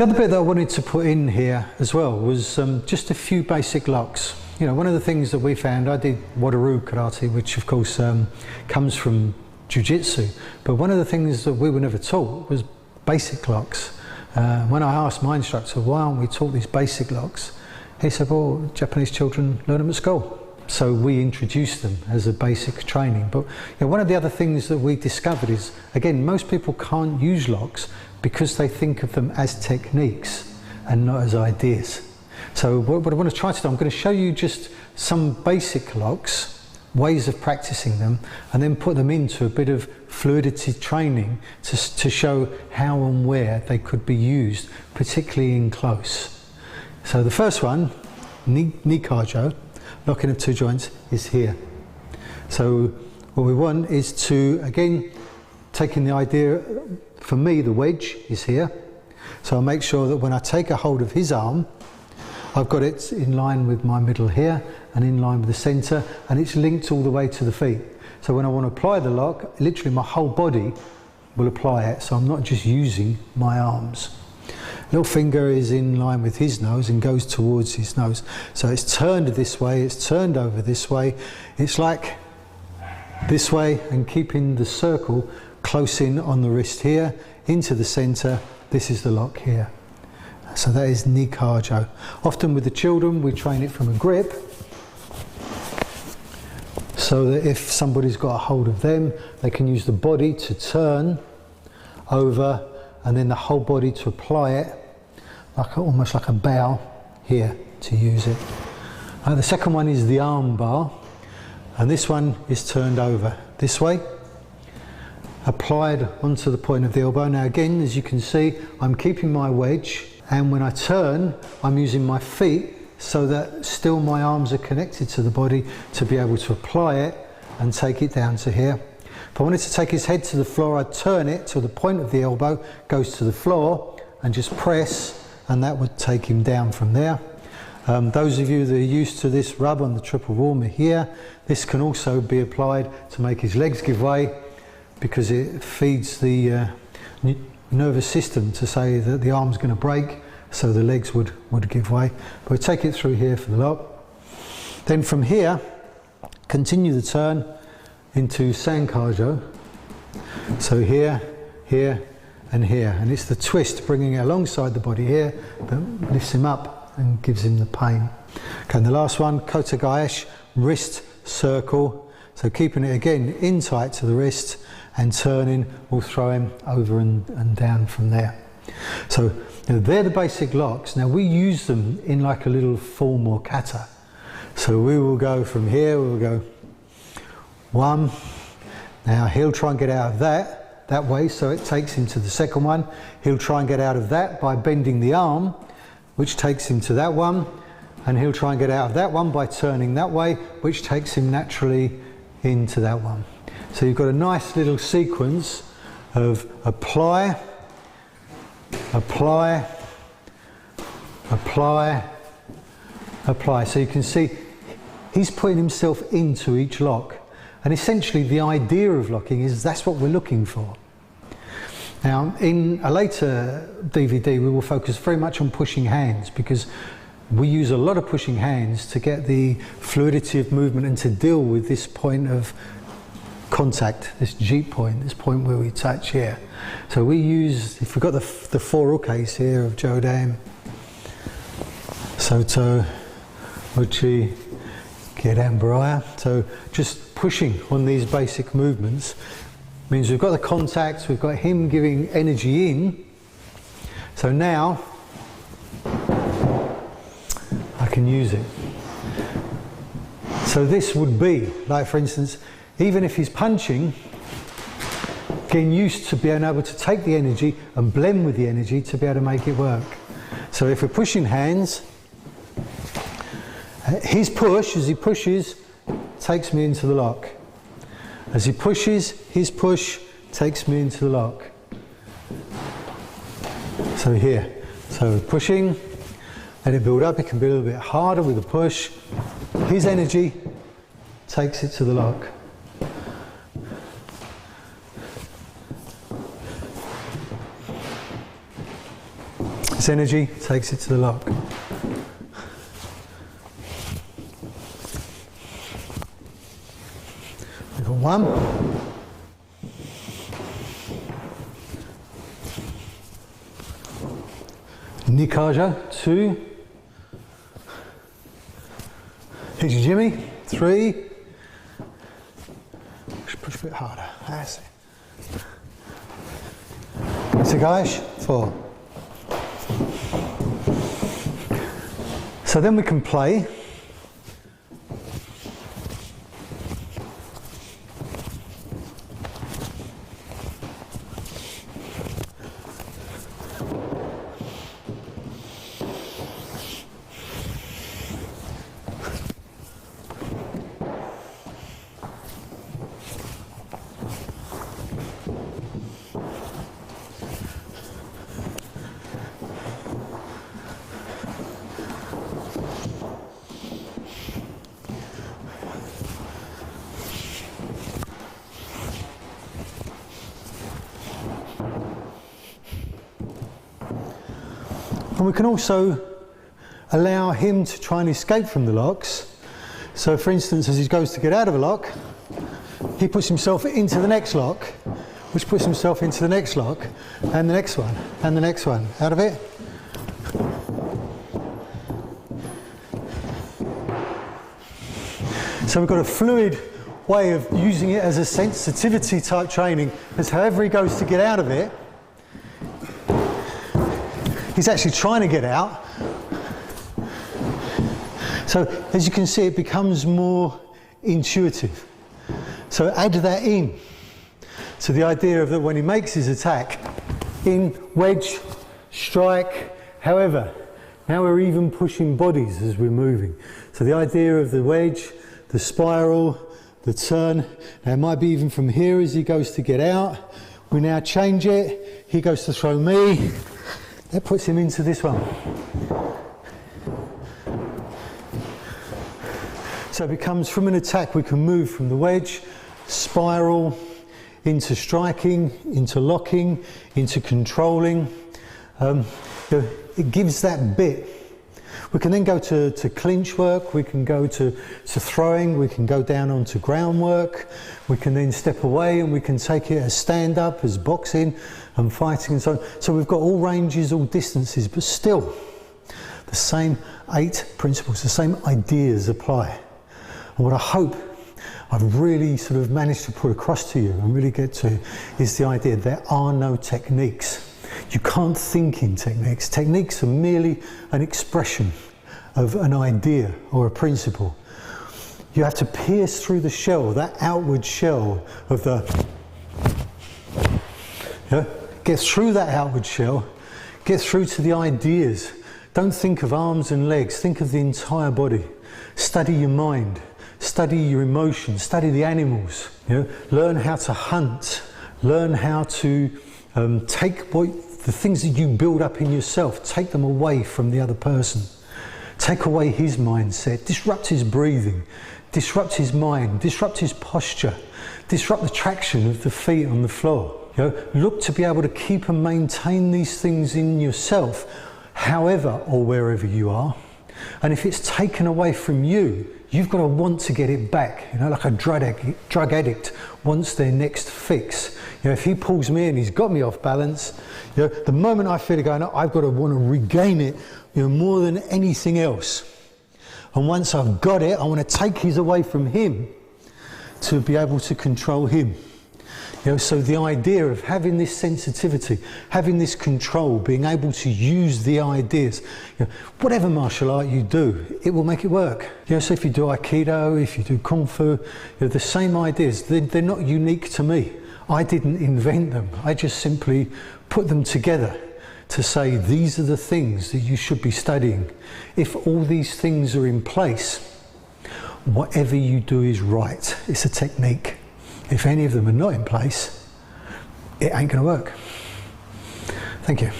The other bit that I wanted to put in here as well was just a few basic locks. You know, one of the things that we found, I did Wado-ryu karate, which of course comes from jiu-jitsu, but one of the things that we were never taught was basic locks. When I asked my instructor, why aren't we taught these basic locks? He said, well, Japanese children learn them at school. So we introduced them as a basic training. But you know, one of the other things that we discovered is, again, most people can't use locks because they think of them as techniques and not as ideas. So what I want to try to do, I'm going to show you just some basic locks, ways of practicing them, and then put them into a bit of fluidity training to show how and where they could be used, particularly in close. So the first one, Nikajo, locking of two joints, is here. So what we want is to, again, taking the idea, for me the wedge is here. So I'll make sure that when I take a hold of his arm, I've got it in line with my middle here and in line with the centre, and it's linked all the way to the feet. So when I want to apply the lock, literally my whole body will apply it, so I'm not just using my arms. Little finger is in line with his nose and goes towards his nose. So it's turned this way, it's turned over this way. It's like this way, and keeping the circle close in on the wrist here, into the centre. This is the lock here. So that is Nikajo. Often with the children, we train it from a grip, so that if somebody's got a hold of them, they can use the body to turn over, and then the whole body to apply it, like almost like a bow here to use it. The second one is the arm bar, and this one is turned over this way, applied onto the point of the elbow. Now again, as you can see, I'm keeping my wedge, and when I turn, I'm using my feet so that still my arms are connected to the body to be able to apply it and take it down to here. If I wanted to take his head to the floor, I'd turn it till the point of the elbow goes to the floor and just press, and that would take him down from there. Those of you that are used to this rub on the triple warmer here, this can also be applied to make his legs give way, because it feeds the nervous system to say that the arm's going to break, so the legs would give way. But we take it through here for the lock. Then from here, continue the turn into Sankajo. So here, here, and here. And it's the twist, bringing it alongside the body here, that lifts him up and gives him the pain. Okay, and the last one, Kotagaeshi, wrist circle. So keeping it again in tight to the wrist, and turning will throw him over and down from there. So you know, they're the basic locks. Now we use them in like a little form or kata. So we will go from here, we will go one. Now he'll try and get out of that way, so it takes him to the second one. He'll try and get out of that by bending the arm, which takes him to that one. And he'll try and get out of that one by turning that way, which takes him naturally into that one. So you've got a nice little sequence of apply, apply, apply, apply. So you can see he's putting himself into each lock. And essentially the idea of locking is that's what we're looking for. Now in a later DVD we will focus very much on pushing hands, because we use a lot of pushing hands to get the fluidity of movement and to deal with this point of contact, this G point, this point where we touch here. So we use, if we've got the 4 ukes here of Jodan, Soto, Uchi, Gedan Baraya. So just pushing on these basic movements means we've got the contact, we've got him giving energy in. So now I can use it. So this would be, like for instance, even if he's punching, getting used to being able to take the energy and blend with the energy to be able to make it work. So if we're pushing hands, his push, as he pushes, takes me into the lock. As he pushes, his push takes me into the lock. So here, so pushing, let it build up, it can be a little bit harder with the push. His energy takes it to the lock. This energy takes it to the lock. We've got 1. Nikaja, 2. Here's your Jimmy, 3. Push a bit harder, that's it. So guys, 4. So then we can play. And we can also allow him to try and escape from the locks. So for instance, as he goes to get out of a lock, he puts himself into the next lock, which puts himself into the next lock, and the next one, and the next one. Out of it. So we've got a fluid way of using it as a sensitivity type training, as however he goes to get out of it, he's actually trying to get out. So as you can see, it becomes more intuitive. So add that in. So the idea of that when he makes his attack, in, wedge, strike, however, now we're even pushing bodies as we're moving. So the idea of the wedge, the spiral, the turn, now it might be even from here as he goes to get out. We now change it, he goes to throw me. That puts him into this one. So it becomes from an attack, we can move from the wedge, spiral, into striking, into locking, into controlling. It gives that bit. We can then go to clinch work, we can go to throwing, we can go down onto groundwork, we can then step away and we can take it as stand up, as boxing and fighting and so on. So we've got all ranges, all distances, but still the same 8 principles, the same ideas apply. And what I hope I've really sort of managed to put across to you and really get to is the idea there are no techniques. You can't think in techniques. Techniques are merely an expression of an idea or a principle. You have to pierce through the shell, that outward shell of the... Get through that outward shell, get through to the ideas. Don't think of arms and legs, think of the entire body. Study your mind, study your emotions, study the animals. Learn how to hunt, learn how to take the things that you build up in yourself, take them away from the other person. Take away his mindset, disrupt his breathing, disrupt his mind, disrupt his posture, disrupt the traction of the feet on the floor. Look to be able to keep and maintain these things in yourself, however or wherever you are. And if it's taken away from you, you've got to want to get it back, like a drug addict wants their next fix. If he pulls me and he's got me off balance, the moment I feel it going, I've got to want to regain it, more than anything else. And once I've got it, I want to take his away from him to be able to control him. So the idea of having this sensitivity, having this control, being able to use the ideas, whatever martial art you do, it will make it work. So if you do Aikido, if you do Kung Fu, the same ideas, they're not unique to me. I didn't invent them. I just simply put them together to say these are the things that you should be studying. If all these things are in place, whatever you do is right. It's a technique. If any of them are not in place, it ain't going to work. Thank you.